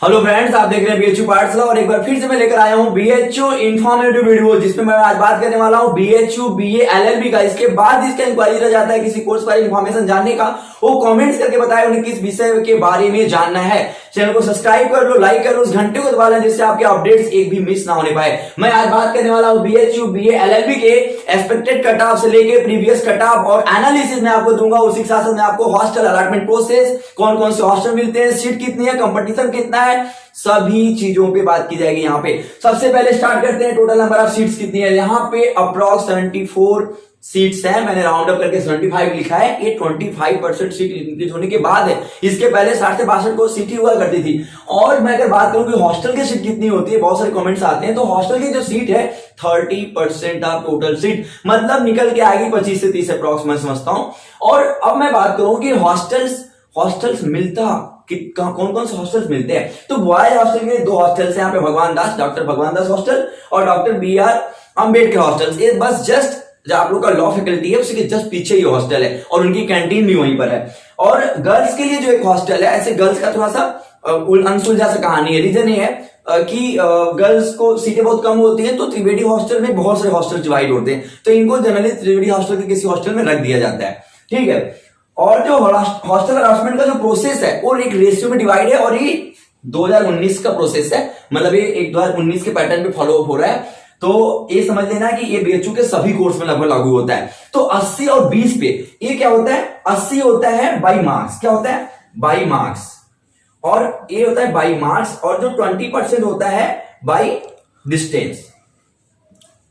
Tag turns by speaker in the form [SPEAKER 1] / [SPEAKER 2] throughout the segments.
[SPEAKER 1] Hello friends, आप देख रहे हैं बीएचयू पाठशाला और एक बार फिर से मैं लेकर आया हूं बीएचयू इन्फॉर्मेटिव वीडियो, जिसमें मैं आज बात करने वाला हूं बीएचयू बीए एलएलबी का। इसके बाद इसका इंक्वायरी रह जाता है किसी कोर्स पर इन्फॉर्मेशन जानने का, वो कमेंट्स करके बताए उन्हें किस विषय के बारे में जानना है। चैनल को सब्सक्राइब कर लो, लाइक कर लो, उस घंटे को दबा लें जिससे आपके अपडेट्स एक भी मिस ना होने पाए। मैं आज बात करने वाला हूं बीएचयू बीए एलएलबी के एक्सपेक्टेड कट ऑफ से लेके प्रीवियस कट ऑफ और एनालिसिस में आपको दूंगा। उसी के साथ मैं आपको हॉस्टल अलॉटमेंट प्रोसेस, कौन कौन से हॉस्टल मिलते हैं, सीट कितनी है, कंपटीशन कितना है, सभी चीजों पे बात की जाएगी। यहाँ पे सबसे पहले स्टार्ट करते हैं, टोटल नंबर ऑफ सीट्स कितनी है। यहाँ पे अप्रॉक्स 74 सीट्स है, मैंने राउंड अप करके 75 लिखा है। ये 25% सीट इंक्रीज होने के बाद है। इसके पहले 60 से 62 को सीट ही हुआ करती थी। और मैं अगर बात करूं कि हॉस्टल की सीट कितनी होती है, बहुत सारे कमेंट्स आते हैं, तो हॉस्टल की जो सीट है 30% ऑफ टोटल सीट, मतलब निकल के आएगी 25 से 30 अप्रॉक्स, मैं समझता हूं। और अब मैं बात करूं कि हॉस्टल्स मिलता कौन कौन से हॉस्टल्स मिलते हैं, तो बॉयज हॉस्टल के 2 हॉस्टल्स हैं यहाँ पे, भगवान दास, डॉक्टर भगवान दास हॉस्टल और डॉक्टर BR अम्बेडकर हॉस्टल। ये बस जस्ट जो आप लोग का लॉ फैकल्टी है उसके जस्ट पीछे ही हॉस्टल है और उनकी कैंटीन भी वहीं पर है। और गर्ल्स के लिए जो एक हॉस्टल है, ऐसे गर्ल्स का थोड़ा सा अनसुलझा सा कहानी है। रीजन ये है कि गर्ल्स को सीटें बहुत कम होती है, तो त्रिवेदी हॉस्टल में बहुत सारे हॉस्टल डिवाइड होते हैं, तो इनको जनरली त्रिवेदी हॉस्टल के किसी हॉस्टल में रख दिया जाता है, ठीक है। और जो हॉस्टल अलॉटमेंट का जो प्रोसेस है वो एक रेशियो में डिवाइड है, और ये 2019 का प्रोसेस है, मतलब ये 2019 के पैटर्न पे फॉलो अप हो रहा है। तो ये समझ लेना कि ये बीएचयू के सभी कोर्स में लगभग लागू होता है। तो 80 और 20 पे ये क्या होता है, 80 होता है बाई मार्क्स, क्या होता है, बाई मार्क्स, और ये होता है बाई मार्क्स, और जो 20% होता है बाई डिस्टेंस,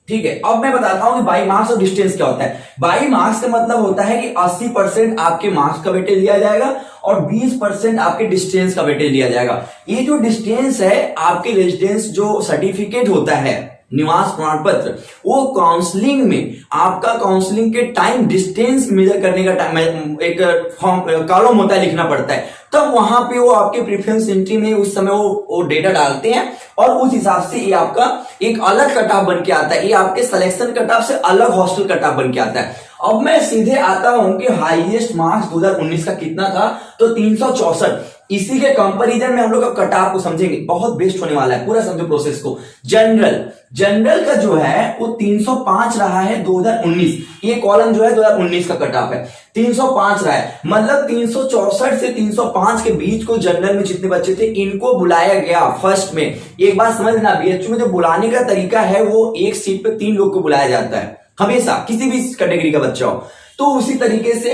[SPEAKER 1] ठीक है। अब मैं बताता हूं कि बाई मार्क्स और डिस्टेंस क्या होता है। बाई मार्क्स का मतलब होता है कि 80% आपके मार्क्स का वेटेज लिया जाएगा और 20% आपके डिस्टेंस का वेटेज लिया जाएगा। ये जो डिस्टेंस है, आपके रेजिडेंस जो सर्टिफिकेट होता है, निवास प्रमाण पत्र, वो काउंसलिंग में आपका काउंसलिंग के टाइम डिस्टेंस मेजर करने का टाइम एक फॉर्म कॉलम होता है, लिखना पड़ता है, तब वहां पे वो आपके प्रेफरेंस एंट्री में उस समय वो डेटा डालते हैं और उस हिसाब से ये आपका एक अलग कट ऑफ बन के आता है। ये आपके सिलेक्शन कट ऑफ से अलग हॉस्टल कट ऑफ बन के आता है। अब मैं सीधे आता हूं कि हाईएस्ट मार्क्स 2019 का कितना था, तो 364। इसी के कंपैरिजन में हम लोग कट ऑफ को समझेंगे, बहुत बेस्ट होने वाला है, पूरा समझो प्रोसेस को। जनरल का जो है वो 305 रहा है 2019, ये कॉलम जो है 2019 का कट ऑफ है, 305 रहा है, मतलब 364 से 305 के बीच को जनरल में जितने बच्चे थे इनको बुलाया गया फर्स्ट में। एक बात समझना, बीएचयू में जो बुलाने का तरीका है वो एक सीट पे 3 लोग को बुलाया जाता है हमेशा, किसी भी कैटेगरी का बच्चा हो। तो उसी तरीके से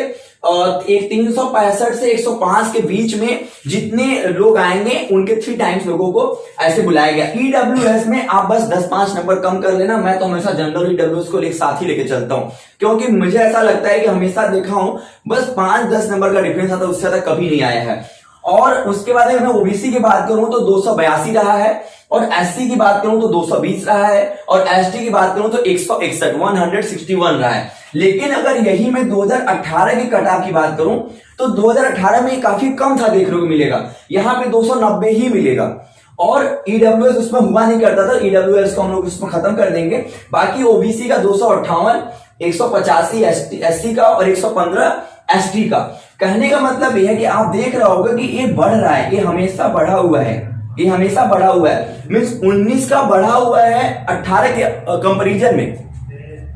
[SPEAKER 1] एक 365 से 105 के बीच में जितने लोग आएंगे उनके 3 टाइम्स लोगों को ऐसे बुलाया गया। ईडब्ल्यूएस में आप बस 10-5 नंबर कम कर लेना, मैं तो हमेशा जनरल ईडब्ल्यूएस को एक साथ ही लेके चलता हूं, क्योंकि मुझे ऐसा लगता है कि हमेशा देखा हूं बस 5-10 नंबर का डिफरेंस आता है, उससे ज्यादा कभी नहीं आया है। और उसके बाद अगर मैं ओबीसी की बात करूं तो 282 रहा है, और एससी की बात करूं तो 220 रहा है, और एसटी की बात करूं तो 161 रहा है। लेकिन अगर यही मैं 2018 के कट ऑफ की बात करूं तो 2018 में काफी कम था, देखने को मिलेगा यहाँ पे 290 ही मिलेगा। और ईडब्ल्यूएस उसमें हुआ नहीं करता था, ईडब्ल्यूएस को हम लोग उसमें खत्म कर देंगे। बाकी ओबीसी का 258, 185 एससी का और 115 एसटी का। कहने का मतलब यह है कि आप देख रहा होगा कि ये बढ़ रहा है, ये हमेशा बढ़ा हुआ है, ये हमेशा बढ़ा हुआ है। मीन्स 19 का बढ़ा हुआ है 18 के कंपैरिजन में।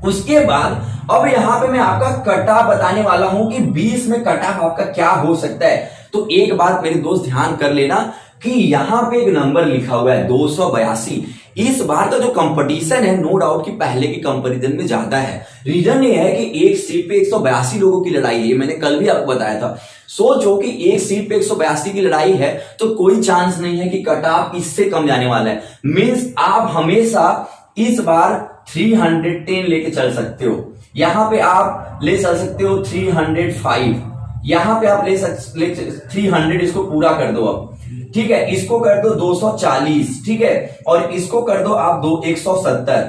[SPEAKER 1] उसके बाद अब यहां पे मैं आपका कट ऑफ बताने वाला हूं कि 20 में कट ऑफ आपका क्या हो सकता है। तो एक बात मेरे दोस्त ध्यान कर लेना कि यहां पे एक नंबर लिखा हुआ है 282। इस बार का जो कंपटीशन है, नो डाउट कि पहले के कंपैरिजन में ज्यादा है। रीजन ये है कि एक सीट पे 182 लोगों की लड़ाई है, मैंने कल भी आपको बताया था। सोचो कि एक सीट पे 182 की लड़ाई है, तो कोई चांस नहीं है कि कट ऑफ इससे कम जाने वाला है। मींस आप हमेशा इस बार 310 लेके चल सकते हो, यहां पे आप ले चल सकते हो 305, यहां पे आप ले 300, इसको पूरा कर दो अब, ठीक है। इसको कर दो 240, ठीक है, और इसको कर दो आप 170।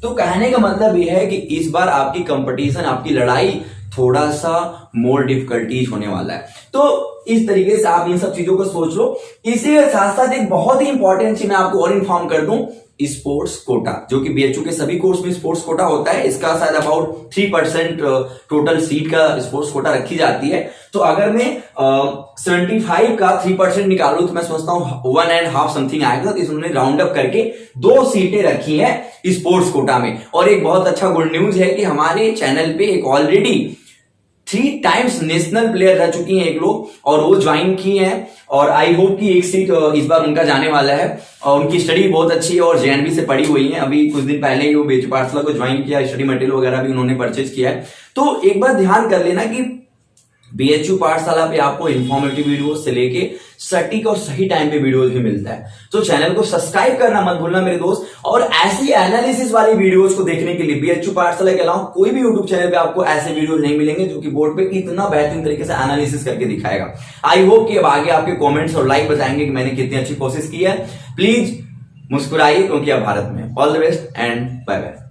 [SPEAKER 1] तो कहने का मतलब यह है कि इस बार आपकी कंपटीशन, आपकी लड़ाई थोड़ा सा मोर डिफिकल्टीज होने वाला है। तो इस तरीके से आप इन सब चीजों को सोच लो। इसी के साथ साथ एक बहुत ही इंपॉर्टेंट चीज मैं आपको और इन्फॉर्म कर दूं स्पोर्ट्स कोटा, जो कि बीएचयू के सभी कोर्स में स्पोर्ट्स कोटा होता है। इसका शायद अबाउट 3% टोटल सीट का स्पोर्ट्स कोटा रखी जाती है। तो अगर मैं 75 का 3% निकालू तो मैं समझता हूँ 1.5 समथिंग आएगा। तो इन्होंने राउंड अप करके 2 सीटें रखी हैं स्पोर्ट्स कोटा में। और एक बहुत अच्छा गुड न्यूज है कि हमारे चैनल पे एक ऑलरेडी 3 टाइम्स नेशनल प्लेयर रह चुकी हैं एक लोग, और वो ज्वाइन किए हैं। और आई होप कि एक सीट इस बार उनका जाने वाला है। और उनकी स्टडी बहुत अच्छी है और जेएनबी से पढ़ी हुई है। अभी कुछ दिन पहले ही वो बीएचयू पाठशाला को ज्वाइन किया, स्टडी मटेरियल वगैरह भी उन्होंने परचेज किया है। तो एक बार ध्यान कर लेना कि बीएचयू पाठशाला पे आपको इन्फॉर्मेटिव वीडियोस से लेके सटीक और सही टाइम पे वीडियोस भी मिलता है। तो चैनल को सब्सक्राइब करना मत भूलना मेरे दोस्त। और ऐसी एनालिसिस वाली वीडियोस को देखने के लिए बीएचयू पाठशाला के अलावा कोई भी यूट्यूब चैनल पे आपको ऐसे वीडियो नहीं मिलेंगे जो कि बोर्ड पे इतना बेहतरीन तरीके से एनालिसिस करके दिखाएगा। आई होप कि अब आगे आपके कॉमेंट्स और लाइक बताएंगे कि मैंने कितनी अच्छी कोशिश की है। प्लीज मुस्कुराइए क्योंकि आप भारत में। All the best and bye bye.